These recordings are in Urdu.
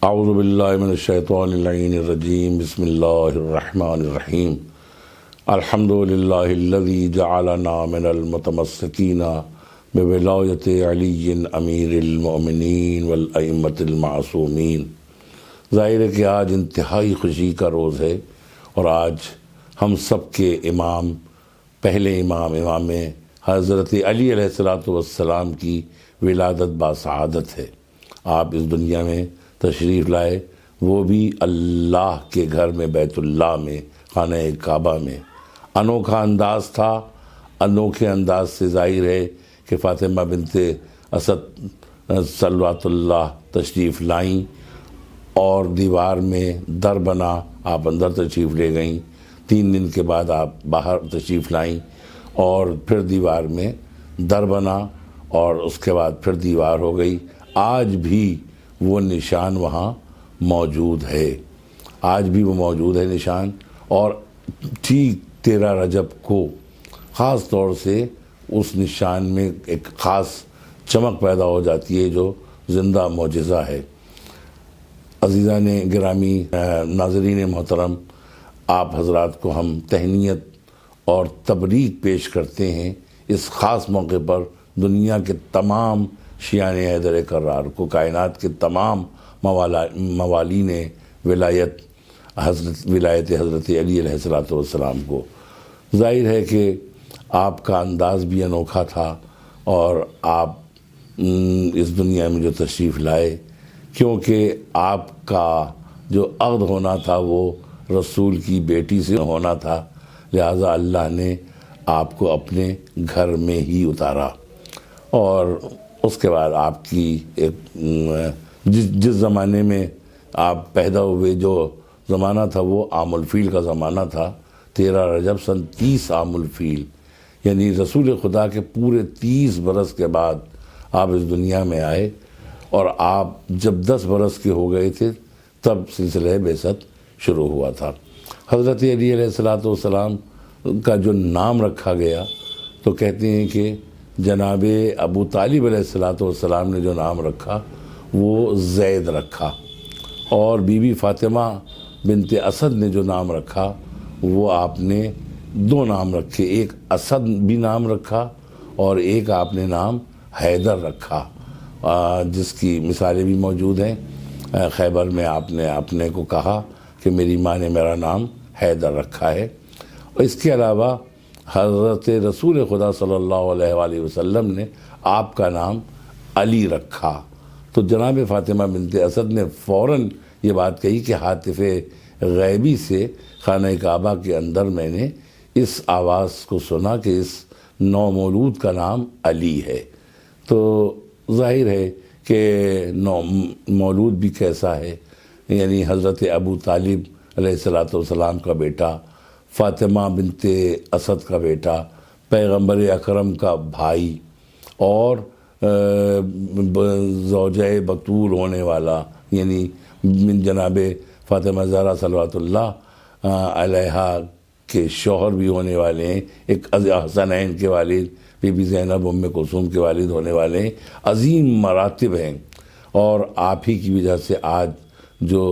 اعوذ باللہ من الشیطان اللعین الرجیم بسم اللہ الرحمن الرحیم الحمد للہ الذی جعلنا من المتمسکین بولایت علی امیر المؤمنین والائمۃ المعصومین۔ ظاہر ہے کہ آج انتہائی خوشی کا روز ہے اور آج ہم سب کے امام، پہلے امام حضرت علی علیہ السلام کی ولادت باسعادت ہے۔ آپ اس دنیا میں تشریف لائے، وہ بھی اللہ کے گھر میں، بیت اللہ میں، خانہ کعبہ میں۔ انوکھا انداز تھا، انوکھے انداز سے ظاہر ہے کہ فاطمہ بنت اسد صلوات اللہ تشریف لائیں اور دیوار میں در بنا، آپ اندر تشریف لے گئیں۔ 3 دن کے بعد آپ باہر تشریف لائیں اور پھر دیوار میں در بنا اور اس کے بعد پھر دیوار ہو گئی۔ آج بھی وہ نشان وہاں موجود ہے، آج بھی وہ موجود ہے نشان۔ اور ٹھیک 13 رجب کو خاص طور سے اس نشان میں ایک خاص چمک پیدا ہو جاتی ہے جو زندہ معجزہ ہے۔ عزیزان گرامی، ناظرین محترم، آپ حضرات کو ہم تہنیت اور تبریک پیش کرتے ہیں اس خاص موقع پر۔ دنیا کے تمام شیعان حیدر کرار کو، کائنات کے تمام موالین ولایت حضرت علی علیہ السلام کو۔ ظاہر ہے کہ آپ کا انداز بھی انوکھا تھا اور آپ اس دنیا میں جو تشریف لائے، کیونکہ آپ کا جو عقد ہونا تھا وہ رسول کی بیٹی سے ہونا تھا، لہٰذا اللہ نے آپ کو اپنے گھر میں ہی اتارا۔ اور اس کے بعد آپ کی جس زمانے میں آپ پیدا ہوئے، جو زمانہ تھا وہ عام الفیل کا زمانہ تھا۔ 13 رجب سن 30 عام الفیل، یعنی رسول خدا کے پورے 30 برس کے بعد آپ اس دنیا میں آئے، اور آپ جب 10 برس کے ہو گئے تھے تب سلسلہ بعثت شروع ہوا تھا۔ حضرت علی علیہ السلام کا جو نام رکھا گیا تو کہتے ہیں کہ جناب ابو طالب علیہ السلام نے جو نام رکھا وہ زید رکھا، اور بی بی فاطمہ بنت اسد نے جو نام رکھا وہ آپ نے 2 نام رکھے، ایک اسد بھی نام رکھا اور ایک آپ نے نام حیدر رکھا، جس کی مثالیں بھی موجود ہیں۔ خیبر میں آپ نے اپنے کو کہا کہ میری ماں نے میرا نام حیدر رکھا ہے۔ اور اس کے علاوہ حضرت رسول خدا صلی اللہ علیہ وآلہ وسلم نے آپ کا نام علی رکھا۔ تو جناب فاطمہ بنت اسد نے فوراً یہ بات کہی کہ ہاتف غیبی سے خانہ کعبہ کے اندر میں نے اس آواز کو سنا کہ اس نو مولود کا نام علی ہے۔ تو ظاہر ہے کہ نو مولود بھی کیسا ہے، یعنی حضرت ابو طالب علیہ السلام کا بیٹا، فاطمہ بنت اسد کا بیٹا، پیغمبر اکرم کا بھائی، اور زوجہ بطول ہونے والا، یعنی جناب فاطمہ زہرا صلوات اللہ علیہا کے شوہر بھی ہونے والے ہیں، ایک حسنین کے والد، بی بی زینب ام کلثوم کے والد ہونے والے ہیں۔ عظیم مراتب ہیں، اور آپ ہی کی وجہ سے آج جو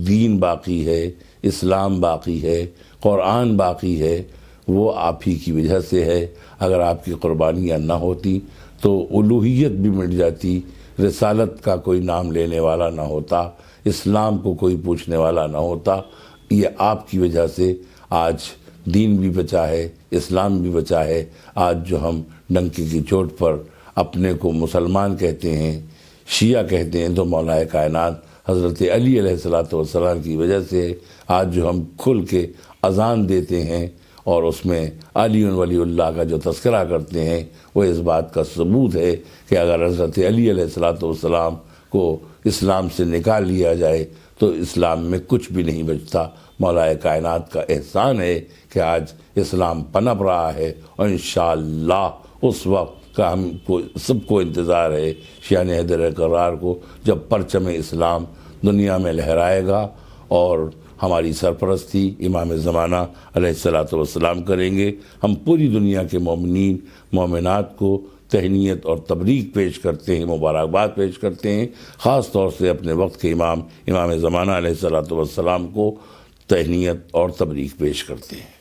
دین باقی ہے، اسلام باقی ہے، قرآن باقی ہے، وہ آپ ہی کی وجہ سے ہے۔ اگر آپ کی قربانیاں نہ ہوتی تو الوہیت بھی مٹ جاتی، رسالت کا کوئی نام لینے والا نہ ہوتا، اسلام کو کوئی پوچھنے والا نہ ہوتا۔ یہ آپ کی وجہ سے آج دین بھی بچا ہے، اسلام بھی بچا ہے۔ آج جو ہم ڈنکی کی چوٹ پر اپنے کو مسلمان کہتے ہیں، شیعہ کہتے ہیں، تو مولا کائنات حضرت علی علیہ السلام کی وجہ سے آج جو ہم کھل کے اذان دیتے ہیں اور اس میں علی ولی اللہ کا جو تذکرہ کرتے ہیں، وہ اس بات کا ثبوت ہے کہ اگر حضرت علی علیہ السلام کو اسلام سے نکال لیا جائے تو اسلام میں کچھ بھی نہیں بچتا۔ مولا کائنات کا احسان ہے کہ آج اسلام پنپ رہا ہے، اور انشاءاللہ اس وقت کا ہم کو سب کو انتظار ہے، شیعان حیدر کرار کو، جب پرچم اسلام دنیا میں لہرائے گا اور ہماری سرپرستی امام زمانہ علیہ السلام کریں گے۔ ہم پوری دنیا کے مومنین مومنات کو تہنیت اور تبریک پیش کرتے ہیں، مبارکباد پیش کرتے ہیں، خاص طور سے اپنے وقت کے امام زمانہ علیہ الصلوۃ والسلام کو تہنیت اور تبریک پیش کرتے ہیں۔